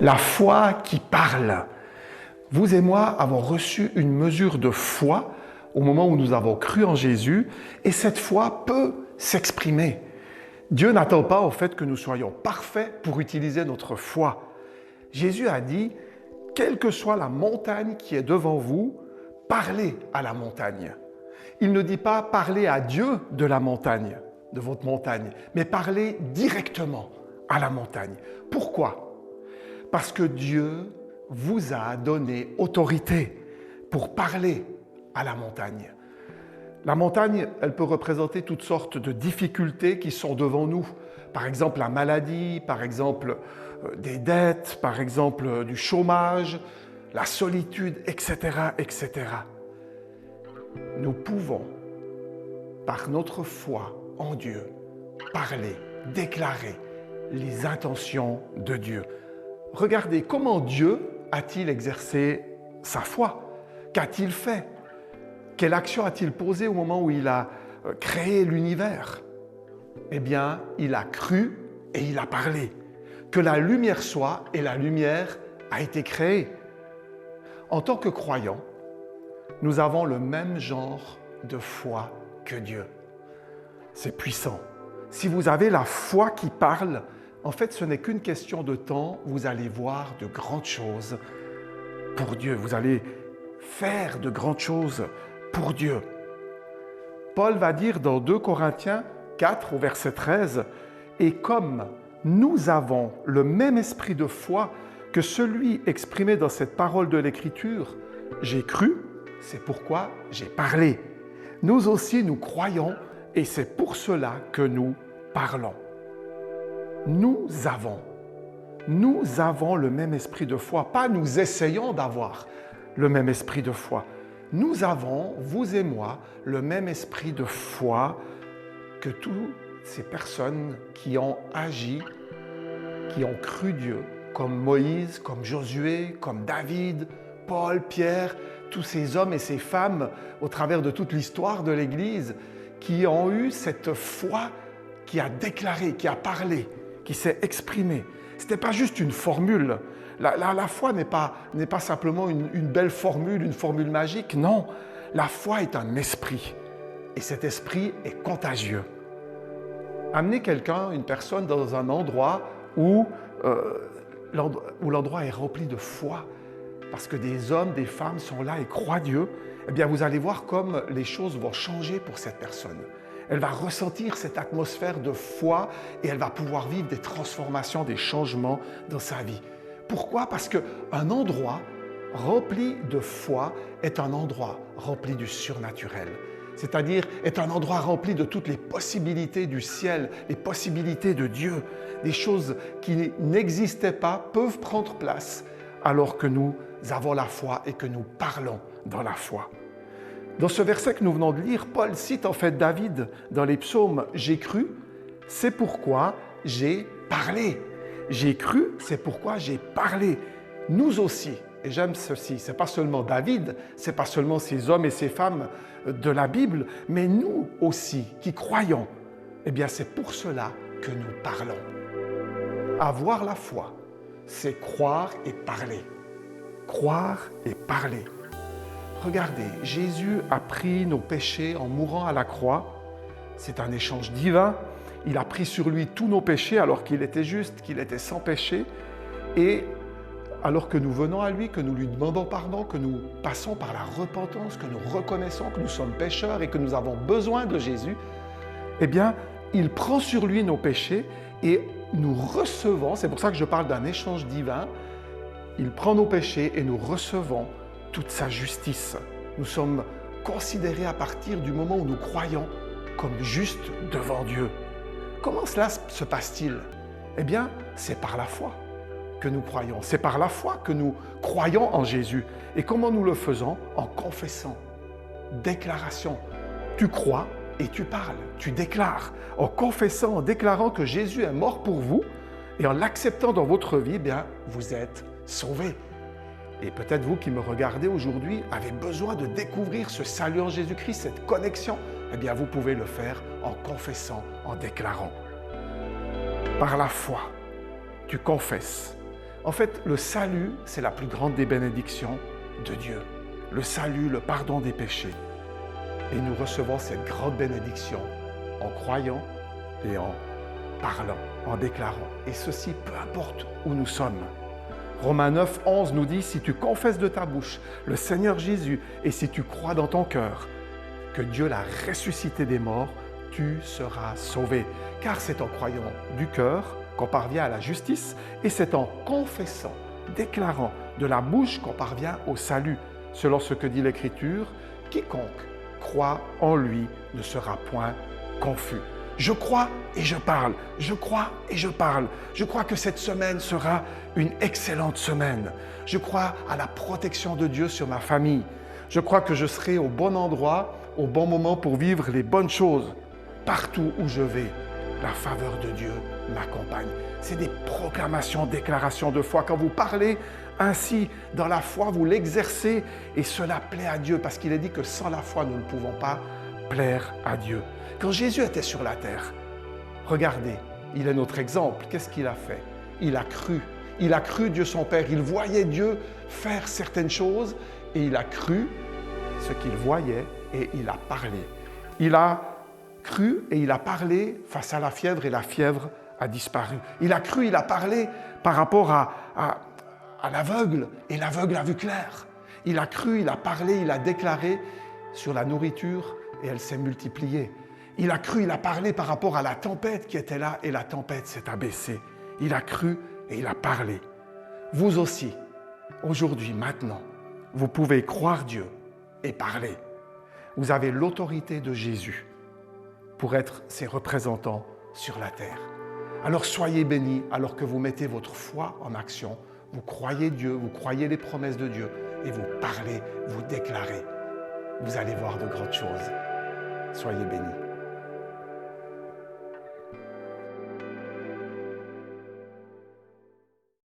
La foi qui parle. Vous et moi avons reçu une mesure de foi au moment où nous avons cru en Jésus, et cette foi peut s'exprimer. Dieu n'attend pas au fait que nous soyons parfaits pour utiliser notre foi. Jésus a dit, quelle que soit la montagne qui est devant vous, parlez à la montagne. Il ne dit pas parlez à Dieu de la montagne, de votre montagne, mais parlez directement à la montagne. Pourquoi ? Parce que Dieu vous a donné autorité pour parler à la montagne. La montagne, elle peut représenter toutes sortes de difficultés qui sont devant nous. Par exemple, la maladie, par exemple, des dettes, par exemple, du chômage, la solitude, etc., etc. Nous pouvons, par notre foi en Dieu, parler, déclarer les intentions de Dieu. Regardez comment Dieu a-t-il exercé sa foi? Qu'a-t-il fait? Quelle action a-t-il posée au moment où il a créé l'univers? Eh bien, il a cru et il a parlé. Que la lumière soit, et la lumière a été créée. En tant que croyants, nous avons le même genre de foi que Dieu. C'est puissant. Si vous avez la foi qui parle, en fait, ce n'est qu'une question de temps. Vous allez voir de grandes choses pour Dieu. Vous allez faire de grandes choses pour Dieu. Paul va dire dans 2 Corinthiens 4 au verset 13, « Et comme nous avons le même esprit de foi que celui exprimé dans cette parole de l'Écriture, j'ai cru, c'est pourquoi j'ai parlé. Nous aussi, nous croyons et c'est pour cela que nous parlons. » Nous avons le même esprit de foi, pas nous essayons d'avoir le même esprit de foi. Nous avons, vous et moi, le même esprit de foi que toutes ces personnes qui ont agi, qui ont cru Dieu, comme Moïse, comme Josué, comme David, Paul, Pierre, tous ces hommes et ces femmes au travers de toute l'histoire de l'Église qui ont eu cette foi qui a déclaré, qui a parlé, qui s'est exprimée. Ce n'était pas juste une formule. La foi n'est pas simplement une belle formule, une formule magique. Non, la foi est un esprit. Et cet esprit est contagieux. Amener quelqu'un, une personne, dans un endroit où l'endroit est rempli de foi, parce que des hommes, des femmes sont là et croient Dieu, eh bien vous allez voir comme les choses vont changer pour cette personne. Elle va ressentir cette atmosphère de foi et elle va pouvoir vivre des transformations, des changements dans sa vie. Pourquoi? Parce qu'un endroit rempli de foi est un endroit rempli du surnaturel. C'est-à-dire est un endroit rempli de toutes les possibilités du ciel, les possibilités de Dieu. Des choses qui n'existaient pas peuvent prendre place alors que nous avons la foi et que nous parlons dans la foi. Dans ce verset que nous venons de lire, Paul cite en fait David dans les psaumes « J'ai cru, c'est pourquoi j'ai parlé ». J'ai cru, c'est pourquoi j'ai parlé. Nous aussi, et j'aime ceci, ce n'est pas seulement David, ce n'est pas seulement ces hommes et ces femmes de la Bible, mais nous aussi qui croyons, eh bien c'est pour cela que nous parlons. Avoir la foi, c'est croire et parler. Croire et parler. Regardez, Jésus a pris nos péchés en mourant à la croix. C'est un échange divin. Il a pris sur lui tous nos péchés alors qu'il était juste, qu'il était sans péché. Et alors que nous venons à lui, que nous lui demandons pardon, que nous passons par la repentance, que nous reconnaissons que nous sommes pécheurs et que nous avons besoin de Jésus, eh bien, il prend sur lui nos péchés et nous recevons, c'est pour ça que je parle d'un échange divin, il prend nos péchés et nous recevons toute sa justice. Nous sommes considérés à partir du moment où nous croyons comme justes devant Dieu. Comment cela se passe-t-il? Eh bien, c'est par la foi que nous croyons. C'est par la foi que nous croyons en Jésus. Et comment nous le faisons? En confessant. Déclaration. Tu crois et tu parles, tu déclares. En confessant, en déclarant que Jésus est mort pour vous et en l'acceptant dans votre vie, eh bien, vous êtes sauvés. Et peut-être vous qui me regardez aujourd'hui avez besoin de découvrir ce salut en Jésus-Christ, cette connexion. Eh bien, vous pouvez le faire en confessant, en déclarant. Par la foi, tu confesses. En fait, le salut, c'est la plus grande des bénédictions de Dieu. Le salut, le pardon des péchés. Et nous recevons cette grande bénédiction en croyant et en parlant, en déclarant. Et ceci, peu importe où nous sommes. Romains 9, 11 nous dit, si tu confesses de ta bouche le Seigneur Jésus et si tu crois dans ton cœur que Dieu l'a ressuscité des morts, tu seras sauvé. Car c'est en croyant du cœur qu'on parvient à la justice et c'est en confessant, déclarant de la bouche qu'on parvient au salut. Selon ce que dit l'Écriture, quiconque croit en lui ne sera point confus. Je crois et je parle, je crois et je parle. Je crois que cette semaine sera une excellente semaine. Je crois à la protection de Dieu sur ma famille. Je crois que je serai au bon endroit, au bon moment pour vivre les bonnes choses. Partout où je vais, la faveur de Dieu m'accompagne. C'est des proclamations, déclarations de foi. Quand vous parlez ainsi dans la foi, vous l'exercez et cela plaît à Dieu parce qu'il est dit que sans la foi, nous ne pouvons pas plaire à Dieu. Quand Jésus était sur la terre, regardez, il est notre exemple. Qu'est-ce qu'il a fait? Il a cru. Il a cru Dieu son Père. Il voyait Dieu faire certaines choses et il a cru ce qu'il voyait et il a parlé. Il a cru et il a parlé face à la fièvre et la fièvre a disparu. Il a cru, il a parlé par rapport à l'aveugle et l'aveugle a vu clair. Il a cru, il a parlé, il a déclaré sur la nourriture et elle s'est multipliée. Il a cru, il a parlé par rapport à la tempête qui était là et la tempête s'est abaissée. Il a cru et il a parlé. Vous aussi, aujourd'hui, maintenant, vous pouvez croire Dieu et parler. Vous avez l'autorité de Jésus pour être ses représentants sur la terre. Alors soyez bénis alors que vous mettez votre foi en action. Vous croyez Dieu, vous croyez les promesses de Dieu et vous parlez, vous déclarez. Vous allez voir de grandes choses. Soyez bénis.